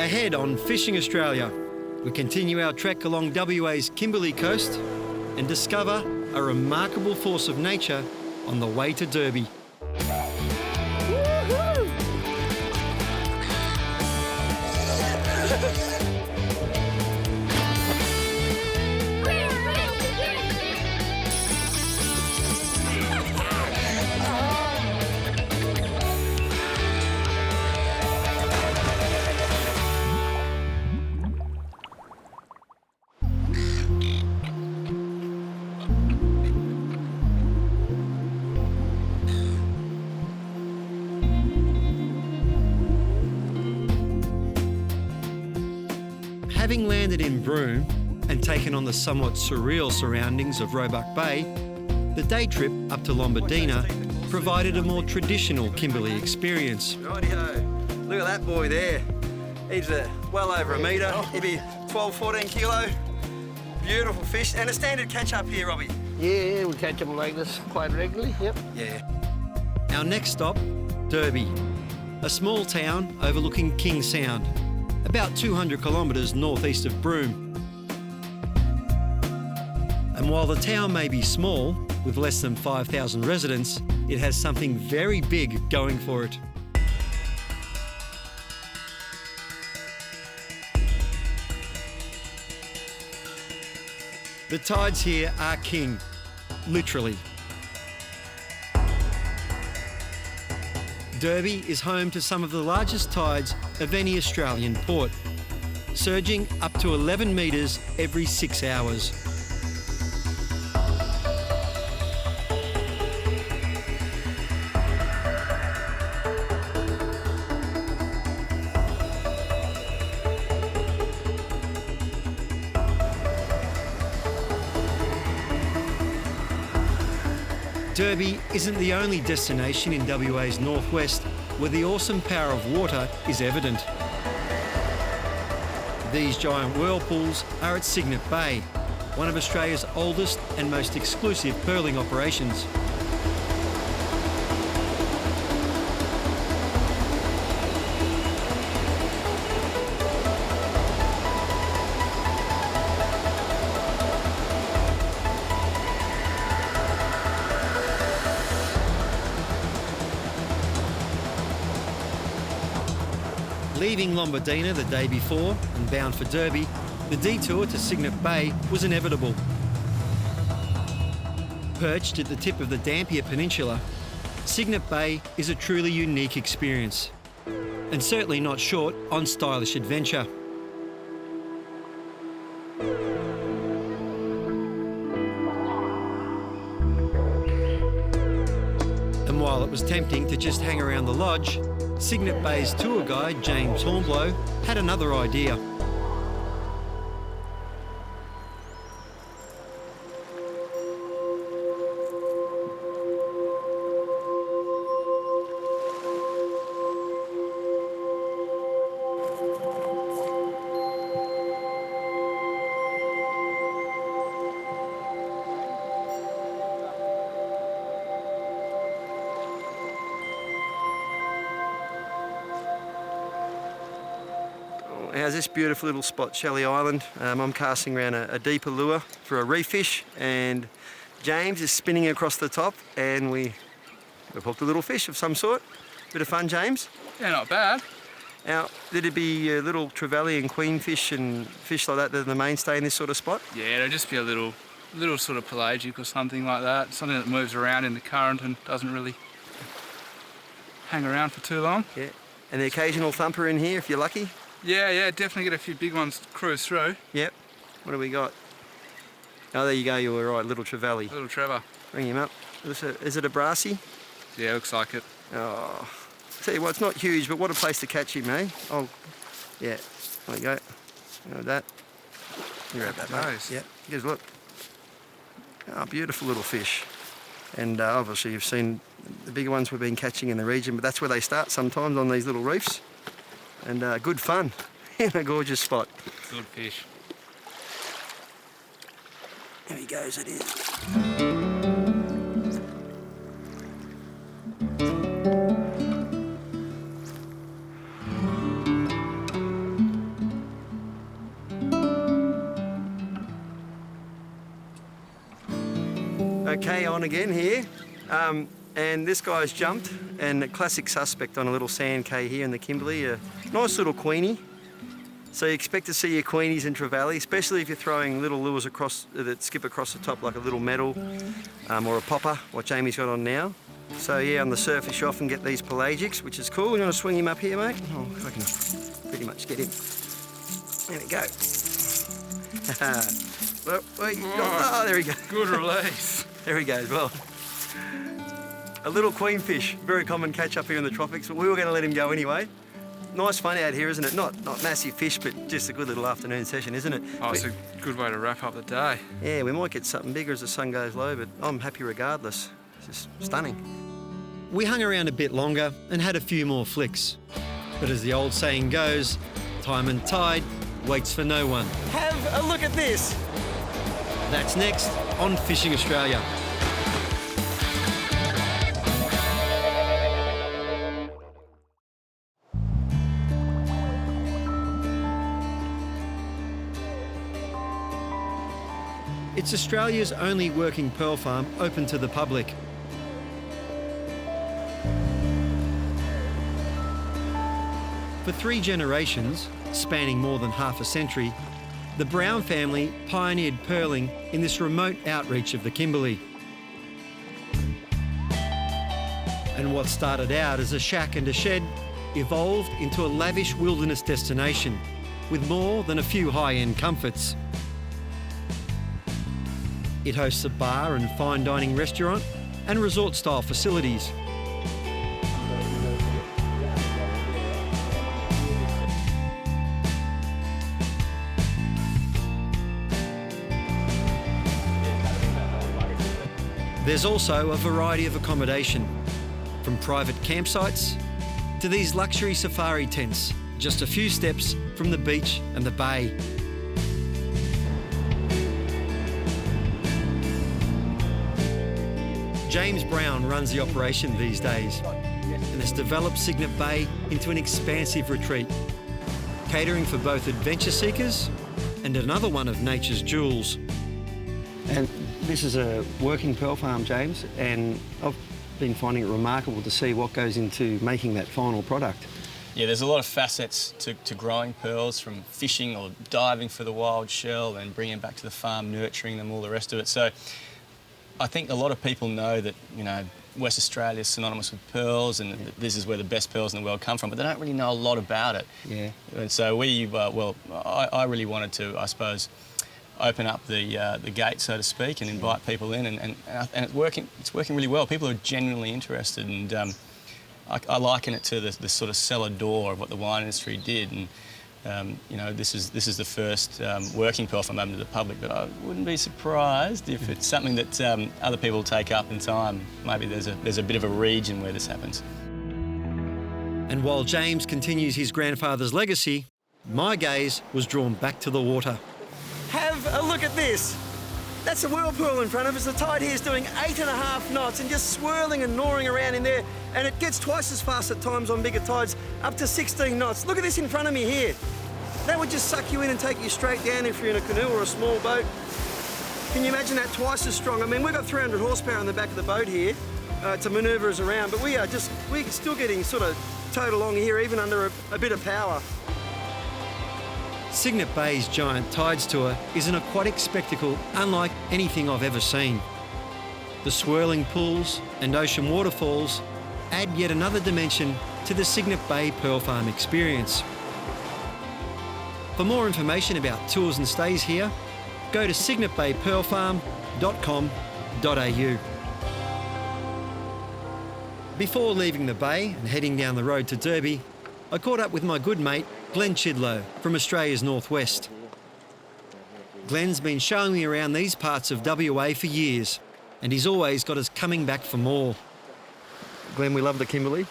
Ahead on Fishing Australia, we continue our trek along WA's Kimberley coast and discover a remarkable force of nature on the way to Derby. Having landed in Broome and taken on the somewhat surreal surroundings of Roebuck Bay, the day trip up to Lombardina provided a more traditional Kimberley experience. Rightio. Look at that boy there. He's well over a metre. He'd be 12, 14 kilo. Beautiful fish. And a standard catch up here, Robbie. Yeah, we catch them like this quite regularly, yep. Yeah. Our next stop, Derby, a small town overlooking King Sound, about 200 kilometres northeast of Broome. And while the town may be small, with less than 5,000 residents, it has something very big going for it. The tides here are king, literally. Derby is home to some of the largest tides of any Australian port, surging up to 11 metres every 6 hours. Derby isn't the only destination in WA's northwest where the awesome power of water is evident. These giant whirlpools are at Cygnet Bay, one of Australia's oldest and most exclusive pearling operations. Leaving Lombardina the day before and bound for Derby, the detour to Cygnet Bay was inevitable. Perched at the tip of the Dampier Peninsula, Cygnet Bay is a truly unique experience, and certainly not short on stylish adventure. And while it was tempting to just hang around the lodge, Cygnet Bay's tour guide, James Hornblow, had another idea. How's this beautiful little spot, Shelley Island? I'm casting around a deeper lure for a reef fish, and James is spinning across the top, and we've hooked a little fish of some sort. Bit of fun, James? Yeah, not bad. Now, there'd be little trevally and queenfish and fish like that are the mainstay in this sort of spot? Yeah, it'll just be a little sort of pelagic or something like that. Something that moves around in the current and doesn't really hang around for too long. Yeah, and the occasional thumper in here if you're lucky? Yeah, definitely get a few big ones cruise through. Yep. What do we got? Oh, there you go, you were right, little trevally. Little Trevor. Bring him up. Is it a brassy? Yeah, looks like it. Oh, tell you what, it's not huge, but what a place to catch him, eh? Oh, yeah, there you go. You know that. You grab that, mate. Nice. Yeah, give us a look. Oh, beautiful little fish. And obviously you've seen the bigger ones we've been catching in the region, but that's where they start sometimes, on these little reefs. And good fun in a gorgeous spot. Good fish. There he goes, it is. Kay on again here. And this guy's jumped, and a classic suspect on a little sand Kay here in the Kimberley. A nice little queenie. So you expect to see your queenies in Trevally, especially if you're throwing little lures across that skip across the top like a little medal or a popper, what Jamie's got on now. So yeah, on the surface you often get these pelagics, which is cool. You want to swing him up here, mate? Oh, I can pretty much get him. There we go. Oh, there we go. Good release. There he goes. Well, a little queenfish, very common catch up here in the tropics, but we were going to let him go anyway. Nice fun out here, isn't it? Not massive fish, but just a good little afternoon session, isn't it? Oh, it's a good way to wrap up the day. Yeah, we might get something bigger as the sun goes low, but I'm happy regardless. It's just stunning. We hung around a bit longer and had a few more flicks. But as the old saying goes, time and tide waits for no one. Have a look at this. That's next on Fishing Australia. It's Australia's only working pearl farm open to the public. For 3 generations, spanning more than half a century, the Brown family pioneered pearling in this remote outreach of the Kimberley. And what started out as a shack and a shed evolved into a lavish wilderness destination with more than a few high-end comforts. It hosts a bar and fine dining restaurant and resort-style facilities. There's also a variety of accommodation, from private campsites to these luxury safari tents, just a few steps from the beach and the bay. James Brown runs the operation these days and has developed Cygnet Bay into an expansive retreat, catering for both adventure seekers and another one of nature's jewels. And this is a working pearl farm, James, and I've been finding it remarkable to see what goes into making that final product. Yeah, there's a lot of facets to growing pearls, from fishing or diving for the wild shell and bringing them back to the farm, nurturing them, all the rest of it. So I think a lot of people know that, you know, West Australia is synonymous with pearls and this is where the best pearls in the world come from, but they don't really know a lot about it. Yeah. And so I really wanted to, I suppose, open up the gate, so to speak, and invite people in, and it's working really well. People are genuinely interested, and I liken it to the sort of cellar door of what the wine industry did. And you know, this is the first working pearl farm open to the public, but I wouldn't be surprised if it's something that other people take up in time. Maybe there's a bit of a region where this happens. And while James continues his grandfather's legacy, my gaze was drawn back to the water. Have a look at this. That's a whirlpool in front of us. The tide here is doing 8.5 knots and just swirling and gnawing around in there. And it gets twice as fast at times on bigger tides, up to 16 knots. Look at this in front of me here. That would just suck you in and take you straight down if you're in a canoe or a small boat. Can you imagine that twice as strong? I mean, we've got 300 horsepower on the back of the boat here to manoeuvre us around, but we're still getting sort of towed along here, even under a bit of power. Cygnet Bay's Giant Tides Tour is an aquatic spectacle unlike anything I've ever seen. The swirling pools and ocean waterfalls add yet another dimension to the Cygnet Bay Pearl Farm experience. For more information about tours and stays here, go to cygnetbaypearlfarm.com.au. Before leaving the bay and heading down the road to Derby, I caught up with my good mate Glenn Chidlow from Australia's northwest. Glenn's been showing me around these parts of WA for years, and he's always got us coming back for more. Glenn, we love the Kimberley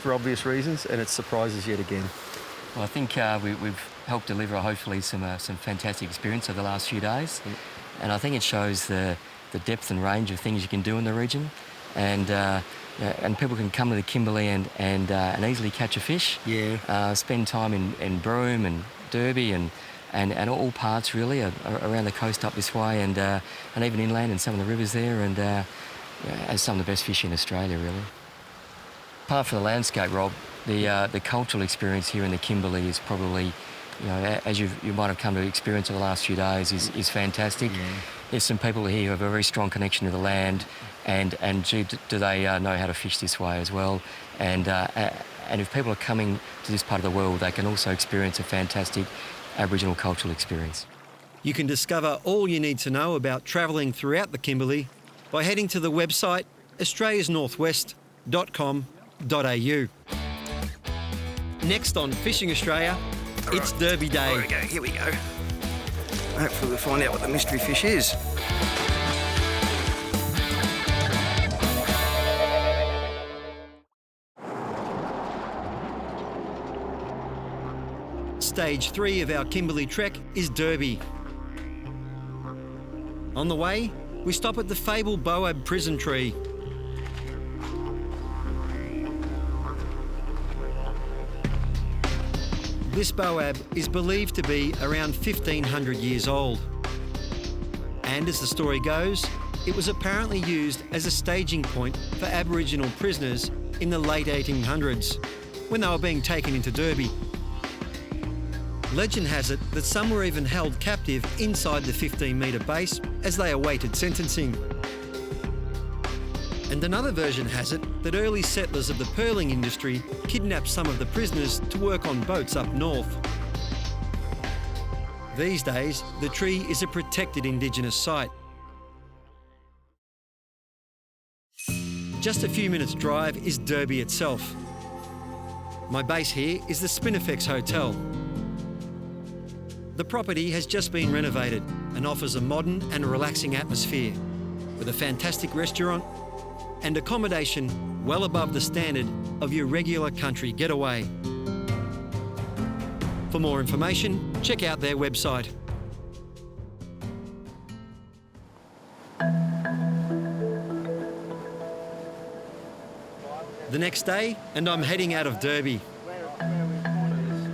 for obvious reasons, and it surprises yet again. Well, I think we've helped deliver, hopefully, some fantastic experience over the last few days. Yeah. And I think it shows the depth and range of things you can do in the region. And people can come to the Kimberley and easily catch a fish. Yeah. Spend time in Broome and Derby and and all parts really around the coast up this way, and even inland in some of the rivers there, and has some of the best fish in Australia really. Apart from the landscape, Rob, the cultural experience here in the Kimberley is probably, as you might have come to experience over the last few days, is fantastic. Yeah. There's some people here who have a very strong connection to the land, and gee, do they know how to fish this way as well. And if people are coming to this part of the world, they can also experience a fantastic Aboriginal cultural experience. You can discover all you need to know about travelling throughout the Kimberley by heading to the website australiasnorthwest.com.au. Next on Fishing Australia, it's Derby Day. Here we go. Hopefully we'll find out what the mystery fish is. Stage 3 of our Kimberley trek is Derby. On the way, we stop at the fabled Boab prison tree. This Boab is believed to be around 1,500 years old. And as the story goes, it was apparently used as a staging point for Aboriginal prisoners in the late 1800s, when they were being taken into Derby. Legend has it that some were even held captive inside the 15-metre base as they awaited sentencing. And another version has it that early settlers of the pearling industry kidnapped some of the prisoners to work on boats up north. These days, the tree is a protected Indigenous site. Just a few minutes' drive is Derby itself. My base here is the Spinifex Hotel. The property has just been renovated and offers a modern and relaxing atmosphere, with a fantastic restaurant and accommodation well above the standard of your regular country getaway. For more information, check out their website. The next day, and I'm heading out of Derby.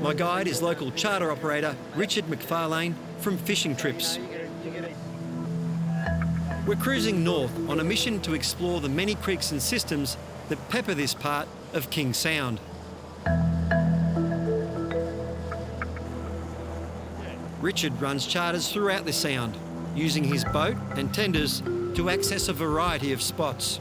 My guide is local charter operator Richard McFarlane from Fishing Trips. We're cruising north on a mission to explore the many creeks and systems that pepper this part of King Sound. Richard runs charters throughout the sound, using his boat and tenders to access a variety of spots.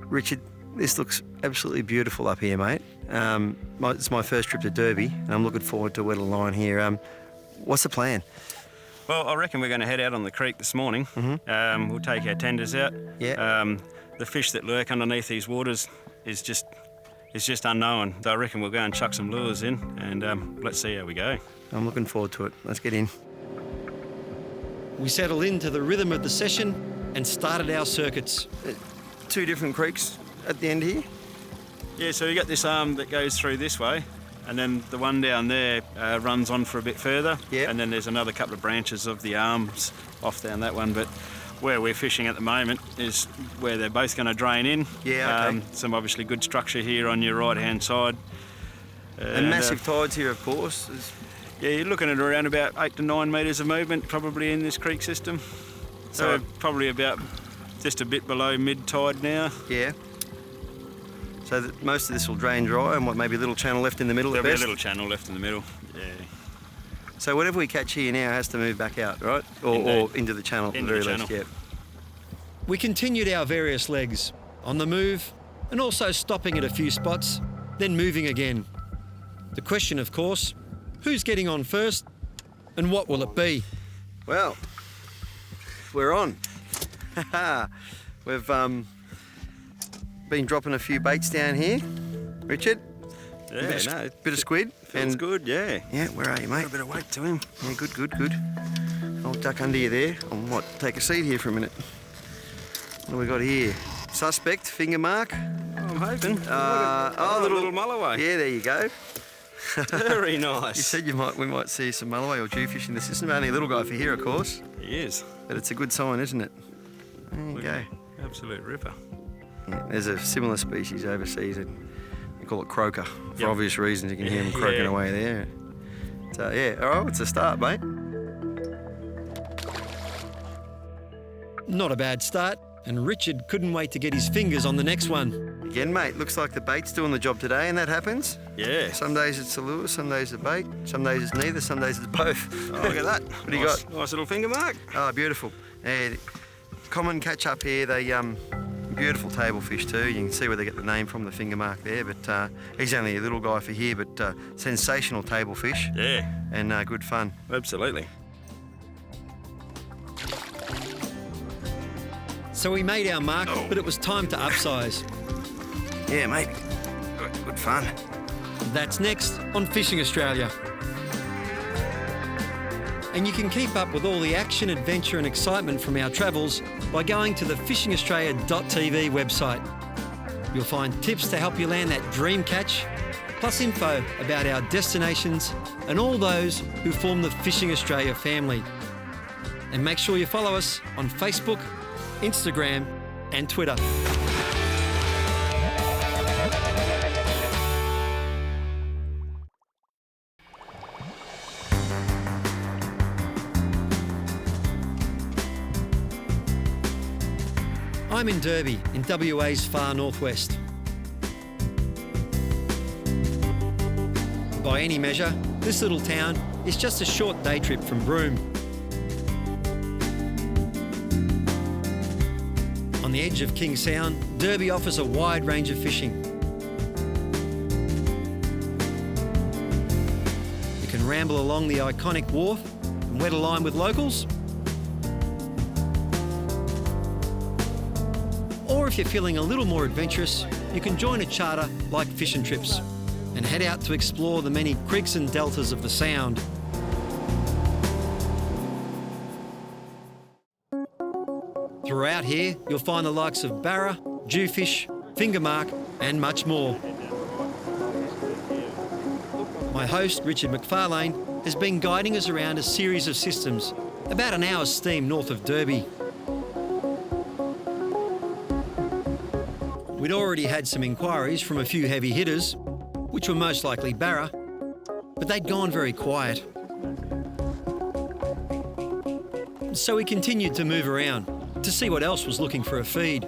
Richard, this looks absolutely beautiful up here, mate. It's my first trip to Derby, and I'm looking forward to wetting a line here. What's the plan? Well, I reckon we're going to head out on the creek this morning. Mm-hmm. We'll take our tenders out. Yeah. The fish that lurk underneath these waters is just unknown. So I reckon we'll go and chuck some lures in, and let's see how we go. I'm looking forward to it. Let's get in. We settled into the rhythm of the session and started our circuits. 2 different creeks at the end here? Yeah, so you got this arm that goes through this way, and then the one down there runs on for a bit further. Yeah. And then there's another couple of branches of the arms off down that one. But where we're fishing at the moment is where they're both going to drain in. Yeah, okay. Some obviously good structure here on your right-hand side. And massive tides here, of course. Yeah, you're looking at around about 8 to 9 metres of movement probably in this creek system. So probably about just a bit below mid-tide now. Yeah. So that most of this will drain dry, and maybe a little channel left in the middle. There'll be a little channel left in the middle, yeah. So whatever we catch here now has to move back out, right? Or into the channel at the very least, yeah. We continued our various legs, on the move, and also stopping at a few spots, then moving again. The question, of course, who's getting on first, and what will it be? Well, we're on. We've been dropping a few baits down here. Richard? Yeah, bit of squid. Feels good, yeah. Yeah, where are you, mate? Got a bit of weight to him. Yeah, good. I'll duck under you there. I might take a seat here for a minute. What do we got here? Suspect, finger mark. I'm hoping. Little mulloway. Yeah, there you go. Very nice. You said we might see some mulloway or jewfish in the system. Only a little guy for here, of course. He is. But it's a good sign, isn't it? There you go. Absolute ripper. Yeah, there's a similar species overseas. We call it croaker for obvious reasons. You can hear him croaking away there. So yeah, all right, it's a start, mate. Not a bad start, and Richard couldn't wait to get his fingers on the next one. Again, mate, looks like the bait's doing the job today, and that happens. Yeah. Some days it's the lure, some days the bait, some days it's neither, some days it's both. Oh, look at that. What do you got? Nice little finger mark. Oh, beautiful. Yeah, common catch up here. They beautiful table fish too. You can see where they get the name from, the finger mark there. But he's only a little guy for here, but sensational table fish. Yeah. And good fun. Absolutely. So we made our mark, but it was time to upsize. Yeah, maybe. Good fun. That's next on Fishing Australia. And you can keep up with all the action, adventure and excitement from our travels by going to the fishingaustralia.tv website. You'll find tips to help you land that dream catch, plus info about our destinations and all those who form the Fishing Australia family. And make sure you follow us on Facebook, Instagram and Twitter. I'm in Derby, in WA's far northwest. By any measure, this little town is just a short day trip from Broome. On the edge of King Sound, Derby offers a wide range of fishing. You can ramble along the iconic wharf and wet a line with locals. Or if you're feeling a little more adventurous, you can join a charter like Fish and Trips and head out to explore the many creeks and deltas of the Sound. Throughout here, you'll find the likes of barra, jewfish, fingermark and much more. My host, Richard McFarlane, has been guiding us around a series of systems, about an hour's steam north of Derby. We'd already had some inquiries from a few heavy hitters, which were most likely barra, but they'd gone very quiet. So we continued to move around to see what else was looking for a feed.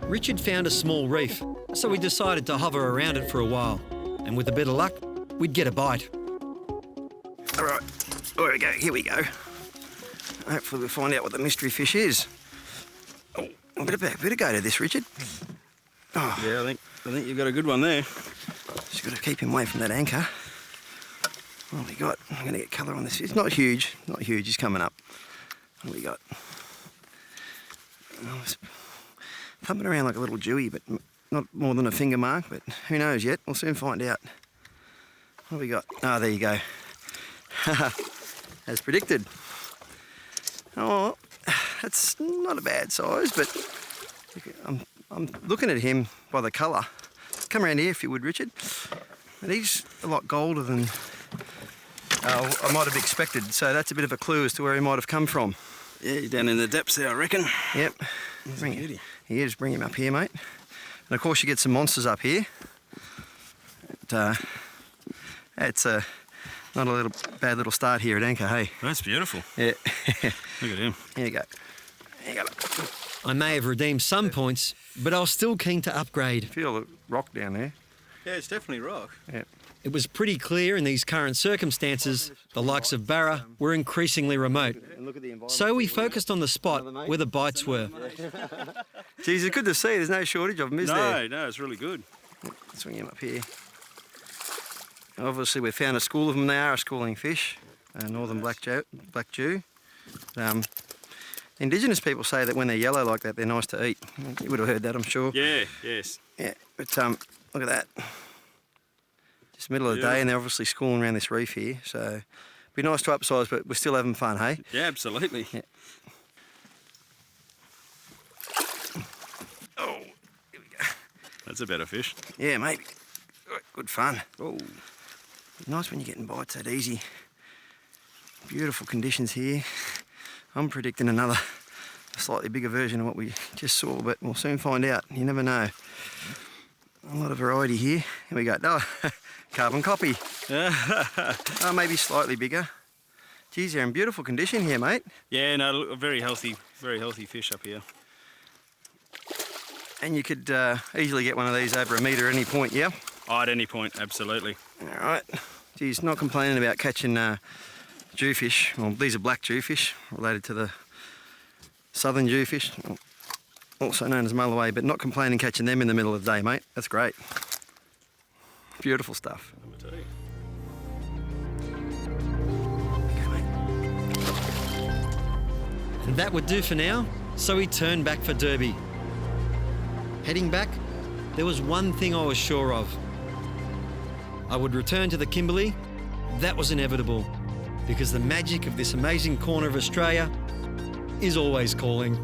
Richard found a small reef, so we decided to hover around it for a while, and with a bit of luck, we'd get a bite. All right, there we go, here we go. Hopefully we'll find out what the mystery fish is. Oh, a bit of go to this, Richard. Oh, Yeah, I think you've got a good one there. just got to keep him away from that anchor. What have we got? I'm going to get colour on this. It's not huge, he's coming up. What have we got? Oh, it's thumping around like a little dewy, but not more than a finger mark, but who knows yet? We'll soon find out. What have we got? Ah, there you go. As predicted. Oh, that's not a bad size, but I'm looking at him by the colour. Come around here if you would, Richard. And he's a lot golder than I might have expected, so that's a bit of a clue as to where he might have come from. Yeah, you're down in the depths there, I reckon. Yep. He is. Bring him up here, mate. And of course you get some monsters up here. It's not a bad little start here at anchor, hey? That's beautiful. Yeah. Look at him. Here you go. Here you go. I may have redeemed some points, but I was still keen to upgrade. Feel the rock down there. Yeah, it's definitely rock. Yeah. It was pretty clear in these current circumstances, the likes of barra were increasingly remote. So we focused on the spot where the bites were. Geez, it's good to see. There's no shortage of them, is there? No, it's really good. Swing him up here. Obviously, we found a school of them. They are a schooling fish, northern black jew. Indigenous people say that when they're yellow like that, they're nice to eat. You would have heard that, I'm sure. Yeah, yes. Yeah, but look at that. Just middle of the day, and they're obviously schooling around this reef here. So, it'd be nice to upsize, but we're still having fun, hey? Yeah, absolutely. Yeah. Oh, here we go. That's a better fish. Yeah, maybe. Good fun. Oh, nice when you're getting bites that easy. Beautiful conditions here. I'm predicting another slightly bigger version of what we just saw, but we'll soon find out. You never know. A lot of variety here. Here we go. Oh, carbon copy. Oh, maybe slightly bigger. Geez, they're in beautiful condition here, mate. Yeah, no, look, very healthy fish up here. And you could easily get one of these over a metre at any point, yeah? Oh, at any point, absolutely. All right. Geez, not complaining about catching jewfish. Well, these are black jewfish, related to the southern jewfish, also known as mulloway, but not complaining catching them in the middle of the day, mate. That's great. Beautiful stuff. And that would do for now, so we turned back for Derby. Heading back, there was one thing I was sure of. I would return to the Kimberley. That was inevitable, because the magic of this amazing corner of Australia is always calling.